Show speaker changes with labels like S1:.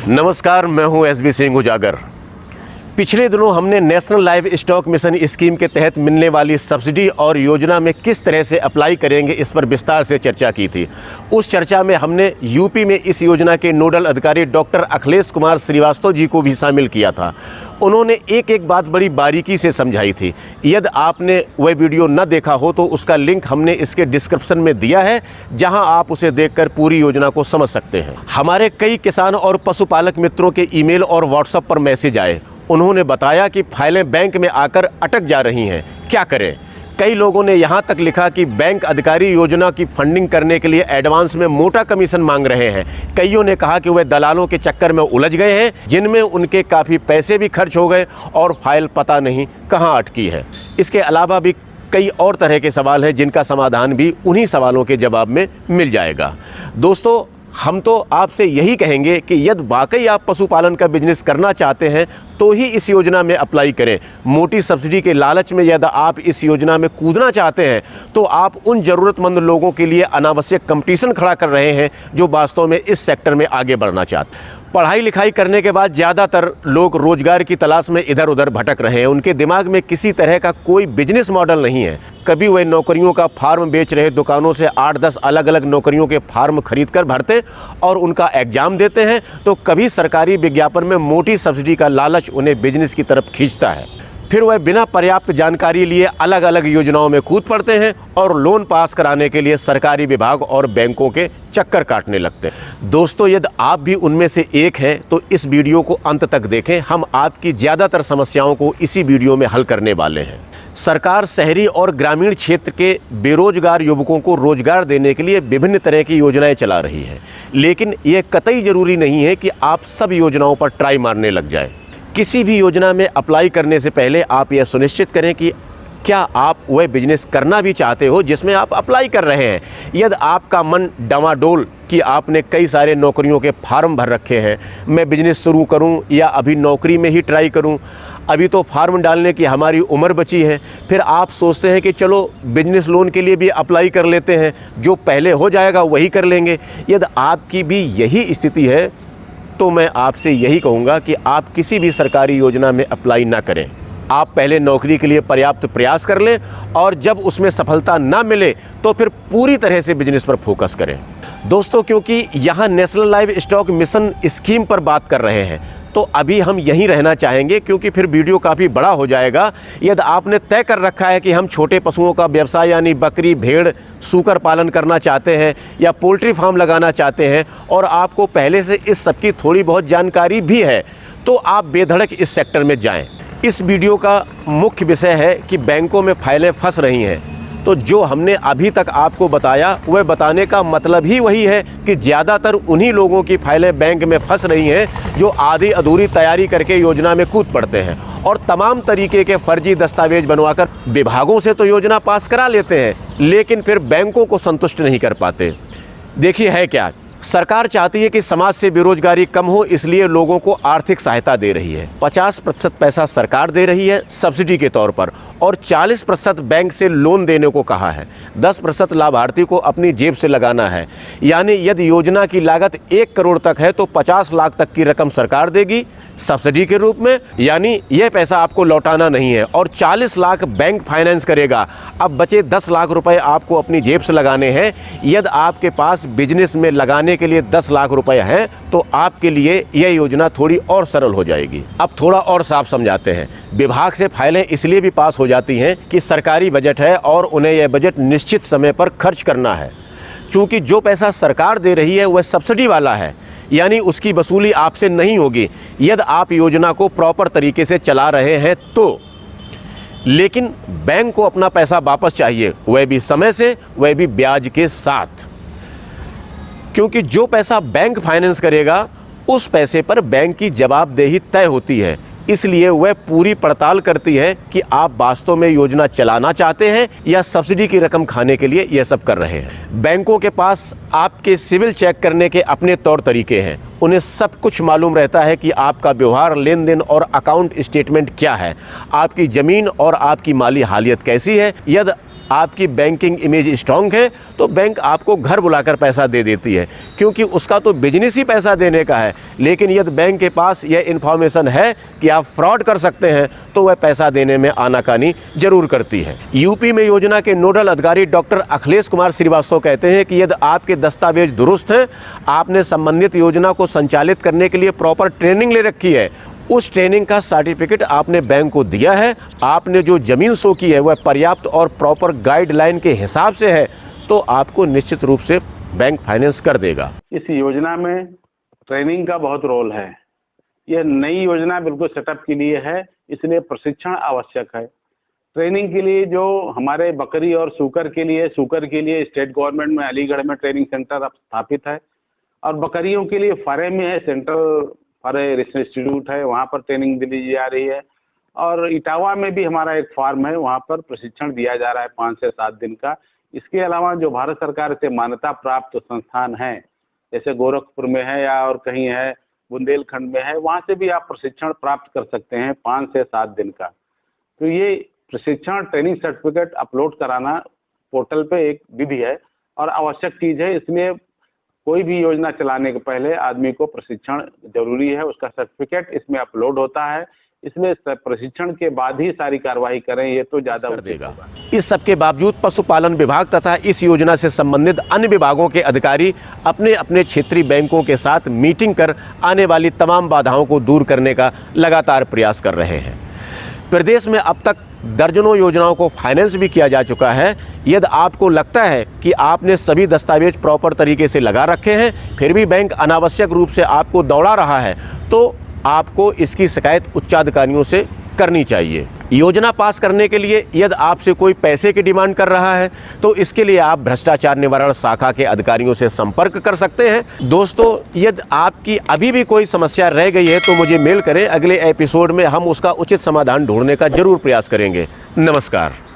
S1: नमस्कार, मैं हूं एसबी सिंह उजागर। पिछले दिनों हमने national live stock mission scheme के तहत मिलने वाली सब्सिडी और योजना में किस तरह से अप्लाई करेंगे इस पर विस्तार से चर्चा की थी। उस चर्चा में हमने यूपी में इस योजना के नोडल अधिकारी डॉक्टर अखिलेश कुमार श्रीवास्तव जी को भी शामिल किया था। उन्होंने एक एक बात बड़ी बारीकी से समझाई थी। यदि आपने वह वीडियो न देखा हो तो उसका लिंक हमने इसके डिस्क्रिप्शन में दिया है, जहां आप उसे देखकर पूरी योजना को समझ सकते हैं। हमारे कई किसान और पशुपालक मित्रों के ईमेल और व्हाट्सएप पर मैसेज आए। उन्होंने बताया कि फाइलें बैंक में आकर अटक जा रही हैं, क्या करें। कई लोगों ने यहाँ तक लिखा कि बैंक अधिकारी योजना की फंडिंग करने के लिए एडवांस में मोटा कमीशन मांग रहे हैं। कईयों ने कहा कि वे दलालों के चक्कर में उलझ गए हैं, जिनमें उनके काफ़ी पैसे भी खर्च हो गए और फाइल पता नहीं कहाँ अटकी है। इसके अलावा भी कई और तरह के सवाल हैं, जिनका समाधान भी उन्हीं सवालों के जवाब में मिल जाएगा। दोस्तों, हम तो आपसे यही कहेंगे कि यदि वाकई आप पशुपालन का बिजनेस करना चाहते हैं तो ही इस योजना में अप्लाई करें। मोटी सब्सिडी के लालच में यदि आप इस योजना में कूदना चाहते हैं तो आप उन ज़रूरतमंद लोगों के लिए अनावश्यक कंपटीशन खड़ा कर रहे हैं जो वास्तव में इस सेक्टर में आगे बढ़ना चाहते हैं। पढ़ाई लिखाई करने के बाद ज़्यादातर लोग रोजगार की तलाश में इधर उधर भटक रहे हैं। उनके दिमाग में किसी तरह का कोई बिजनेस मॉडल नहीं है। कभी वे नौकरियों का फार्म बेच रहे दुकानों से 8-10 अलग अलग नौकरियों के फार्म खरीद कर भरते और उनका एग्जाम देते हैं, तो कभी सरकारी विज्ञापन में मोटी सब्सिडी का लालच उन्हें बिजनेस की तरफ खींचता है। फिर वह बिना पर्याप्त जानकारी लिए अलग अलग योजनाओं में कूद पड़ते हैं और लोन पास कराने के लिए सरकारी विभाग और बैंकों के चक्कर काटने लगते हैं। दोस्तों, यदि आप भी उनमें से एक हैं तो इस वीडियो को अंत तक देखें। हम आपकी ज़्यादातर समस्याओं को इसी वीडियो में हल करने वाले हैं। सरकार शहरी और ग्रामीण क्षेत्र के बेरोजगार युवकों को रोजगार देने के लिए विभिन्न तरह की योजनाएं चला रही है, लेकिन यह कतई ज़रूरी नहीं है कि आप सब योजनाओं पर ट्राई मारने लग जाएं। किसी भी योजना में अप्लाई करने से पहले आप यह सुनिश्चित करें कि क्या आप वह बिजनेस करना भी चाहते हो जिसमें आप अप्लाई कर रहे हैं। यदि आपका मन डमाडोल कि आपने कई सारे नौकरियों के फार्म भर रखे हैं, मैं बिजनेस शुरू करूं या अभी नौकरी में ही ट्राई करूं, अभी तो फार्म डालने की हमारी उम्र बची है, फिर आप सोचते हैं कि चलो बिजनेस लोन के लिए भी अप्लाई कर लेते हैं, जो पहले हो जाएगा वही कर लेंगे। यदि आपकी भी यही स्थिति है तो मैं आपसे यही कहूँगा कि आप किसी भी सरकारी योजना में अप्लाई ना करें। आप पहले नौकरी के लिए पर्याप्त प्रयास कर लें और जब उसमें सफलता ना मिले तो फिर पूरी तरह से बिजनेस पर फोकस करें। दोस्तों, क्योंकि यहाँ national live stock mission scheme पर बात कर रहे हैं तो अभी हम यहीं रहना चाहेंगे, क्योंकि फिर वीडियो काफ़ी बड़ा हो जाएगा। यदि आपने तय कर रखा है कि हम छोटे पशुओं का व्यवसाय यानी बकरी, भेड़, सूकर पालन करना चाहते हैं या पोल्ट्री फार्म लगाना चाहते हैं और आपको पहले से इस सब की थोड़ी बहुत जानकारी भी है, तो आप बेधड़क इस सेक्टर में जाएं। इस वीडियो का मुख्य विषय है कि बैंकों में फाइलें फंस रही हैं, तो जो हमने अभी तक आपको बताया वह बताने का मतलब ही वही है कि ज़्यादातर उन्हीं लोगों की फाइलें बैंक में फंस रही हैं जो आधी अधूरी तैयारी करके योजना में कूद पड़ते हैं और तमाम तरीके के फर्जी दस्तावेज बनवाकर विभागों से तो योजना पास करा लेते हैं, लेकिन फिर बैंकों को संतुष्ट नहीं कर पाते। देखिए है क्या, सरकार चाहती है कि समाज से बेरोजगारी कम हो, इसलिए लोगों को आर्थिक सहायता दे रही है। 50% पैसा सरकार दे रही है सब्सिडी के तौर पर और 40% बैंक से लोन देने को कहा है। 10% लाभार्थी को अपनी जेब से लगाना है। यानी यदि योजना की लागत 1 करोड़ तक है तो 50 लाख तक की रकम सरकार देगी सब्सिडी के रूप में, यानी यह पैसा आपको लौटाना नहीं है, और 40 लाख बैंक फाइनेंस करेगा। अब बचे 10 लाख रुपए आपको अपनी जेब से लगाने हैं। यदि आपके पास बिजनेस में लगाने के लिए 10 लाख रुपए हैं तो आपके लिए यह योजना थोड़ी और सरल हो जाएगी। अब थोड़ा और साफ समझाते हैं। विभाग से फाइलें इसलिए भी पास हो जाती हैं कि सरकारी बजट है और उन्हें यह बजट निश्चित समय पर खर्च करना है। चूँकि जो पैसा सरकार दे रही है वह सब्सिडी वाला है, यानी उसकी वसूली आपसे नहीं होगी यदि आप योजना को प्रॉपर तरीके से चला रहे हैं तो। लेकिन बैंक को अपना पैसा वापस चाहिए, वह भी समय से, वह भी ब्याज के साथ, क्योंकि जो पैसा बैंक फाइनेंस करेगा उस पैसे पर बैंक की जवाबदेही तय होती है। इसलिए वह पूरी पड़ताल करती है कि आप वास्तव में योजना चलाना चाहते हैं या सब्सिडी की रकम खाने के लिए यह सब कर रहे हैं। बैंकों के पास आपके सिविल चेक करने के अपने तौर तरीके हैं। उन्हें सब कुछ मालूम रहता है कि आपका व्यवहार, लेन देन और अकाउंट स्टेटमेंट क्या है, आपकी ज़मीन और आपकी माली हालियत कैसी है। यदि आपकी बैंकिंग इमेज स्ट्रांग है तो बैंक आपको घर बुलाकर पैसा दे देती है, क्योंकि उसका तो बिजनेस ही पैसा देने का है। लेकिन यदि बैंक के पास यह इन्फॉर्मेशन है कि आप फ्रॉड कर सकते हैं तो वह पैसा देने में आनाकानी जरूर करती है। यूपी में योजना के नोडल अधिकारी डॉक्टर अखिलेश कुमार श्रीवास्तव कहते हैं कि यदि आपके दस्तावेज दुरुस्त हैं, आपने संबंधित योजना को संचालित करने के लिए प्रॉपर ट्रेनिंग ले रखी है, उस ट्रेनिंग का सर्टिफिकेट आपने बैंक को दिया है, आपने जो ज़मीन शो की है वह पर्याप्त और प्रॉपर गाइडलाइन के हिसाब से है, तो आपको निश्चित रूप से बैंक फाइनेंस कर देगा।
S2: इस योजना में ट्रेनिंग का बहुत रोल है। यह नई योजना बिल्कुल सेटअप के लिए है, इसलिए प्रशिक्षण आवश्यक है। ट्रेनिंग के लिए जो हमारे बकरी और सूकर के लिए स्टेट गवर्नमेंट में अलीगढ़ में ट्रेनिंग सेंटर अब स्थापित है, और बकरियों के लिए फरे में है, सेंट्रल फरे रिसर्च इंस्टीट्यूट है, वहां पर ट्रेनिंग दी जा रही है। और इटावा में भी हमारा एक फार्म है, वहां पर प्रशिक्षण दिया जा रहा है 5 से 7 दिन का। इसके अलावा जो भारत सरकार से मान्यता प्राप्त संस्थान है, जैसे गोरखपुर में है या और कहीं है, बुंदेलखंड में है, वहां से भी आप प्रशिक्षण प्राप्त कर सकते हैं 5 से 7 दिन का। तो ये प्रशिक्षण ट्रेनिंग सर्टिफिकेट अपलोड कराना पोर्टल पे एक विधि है और आवश्यक चीज है। इसलिए कोई भी योजना चलाने के पहले आदमी को प्रशिक्षण जरूरी है, उसका सर्टिफिकेट इसमें अपलोड होता है। इसलिए प्रशिक्षण के बाद ही सारी कार्रवाई करें, ये तो ज्यादा उचित होगा।
S1: इस सब के बावजूद पशुपालन विभाग तथा इस योजना से संबंधित अन्य विभागों के अधिकारी अपने अपने क्षेत्रीय बैंकों के साथ मीटिंग कर आने वाली तमाम बाधाओं को दूर करने का लगातार प्रयास कर रहे हैं। प्रदेश में अब तक दर्जनों योजनाओं को फाइनेंस भी किया जा चुका है। यदि आपको लगता है कि आपने सभी दस्तावेज प्रॉपर तरीके से लगा रखे हैं, फिर भी बैंक अनावश्यक रूप से आपको दौड़ा रहा है, तो आपको इसकी शिकायत उच्चाधिकारियों से करनी चाहिए। योजना पास करने के लिए यदि आपसे कोई पैसे की डिमांड कर रहा है तो इसके लिए आप भ्रष्टाचार निवारण शाखा के अधिकारियों से संपर्क कर सकते हैं। दोस्तों, यदि आपकी अभी भी कोई समस्या रह गई है तो मुझे मेल करें, अगले एपिसोड में हम उसका उचित समाधान ढूंढने का जरूर प्रयास करेंगे। नमस्कार।